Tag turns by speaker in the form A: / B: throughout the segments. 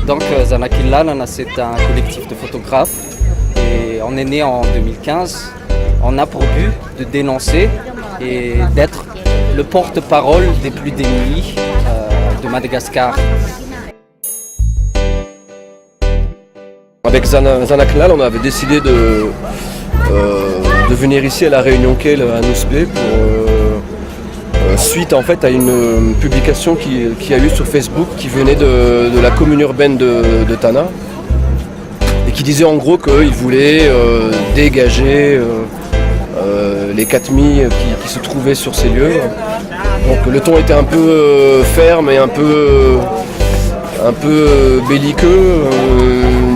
A: Donc Zanakilana, c'est un collectif de photographes et on est né en 2015. On a pour but de dénoncer et d'être le porte-parole des plus démunis de Madagascar.
B: Avec Zanakilana, on avait décidé de venir ici à la Réunion Kale à Nousbé suite en fait à une publication qu'il y a eu sur Facebook qui venait de la commune urbaine de Tana et qui disait en gros qu'ils voulaient dégager les Katmis qui se trouvaient sur ces lieux. Donc le ton était un peu ferme et un peu belliqueux.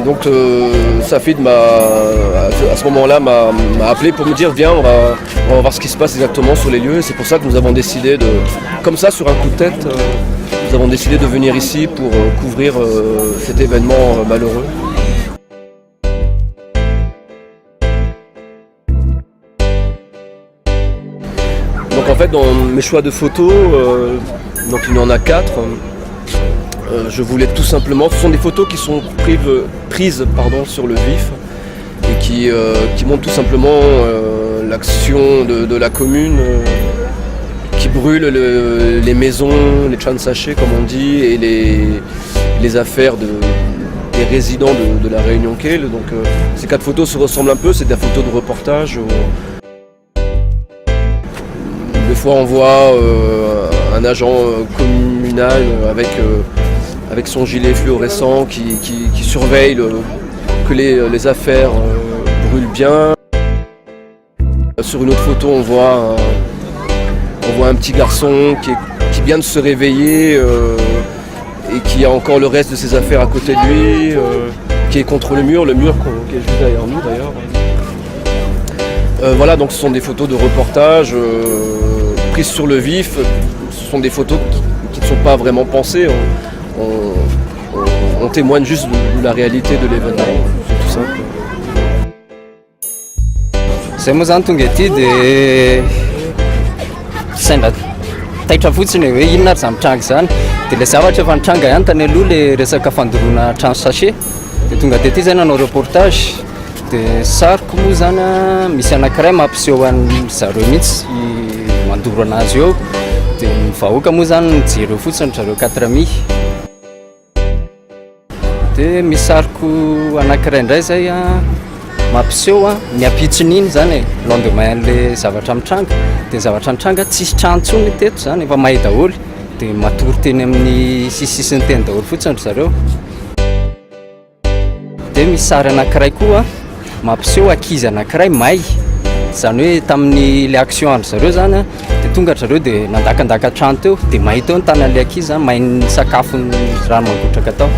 B: Donc Safid à ce moment-là m'a appelé pour me dire viens, on va voir ce qui se passe exactement sur les lieux. Et c'est pour ça que nous avons décidé comme ça sur un coup de tête, nous avons décidé de venir ici pour couvrir cet événement malheureux. Donc en fait dans mes choix de photos, donc il y en a 4. Je voulais tout simplement, ce sont des photos qui sont prises sur le vif et qui montrent tout simplement l'action de la commune qui brûle les maisons, les chansachés comme on dit, et les affaires des résidents de la Réunion Kale. Donc ces 4 photos se ressemblent un peu, c'est des photos de reportage. Des fois on voit un agent communal avec son gilet fluorescent qui surveille que les affaires brûlent bien. Sur une autre photo, on voit un petit garçon qui vient de se réveiller et qui a encore le reste de ses affaires à côté de lui, qui est contre le mur qui est juste derrière nous d'ailleurs. Voilà, donc ce sont des photos de reportage prises sur le vif. Ce sont des photos qui ne sont pas vraiment pensées. On témoigne juste de la réalité de l'événement, c'est tout simple.
A: Zahay moa tonga ety dia sainda taitra fotsiny hoe inona ary zany mitranga zany dia ilay zavatra efa nitranga ihany tany aloha ilay resaka fandoroana trano sachet dia tonga dia ity zay nanao reportage dia sariko moa zany misy anankiray mampiseho an'zareo mihitsy mandoro anazy eo dia ny vahoaka moa zany nijery fotsiny zareo 4 amis. Dia misariko anankiray indray zay mampiseho miampitson'iny zany lendemain an'ilay zavatra mitranga dia zavatra mitranga tsisy trano intsony teto zany efa mahay daholo dia matory teny amin'ny sisisiny teny daholo fotsiny zareo. Dia misy sary anankiray koa mampiseho ankizy anankiray may zany hoe tamin'ny le action andro zareo zany dia tonga zareo dia nandakandaka trano teo dia may teo ny tanan'ilay ankizy zany may ny sakafony rano mangotraka tao.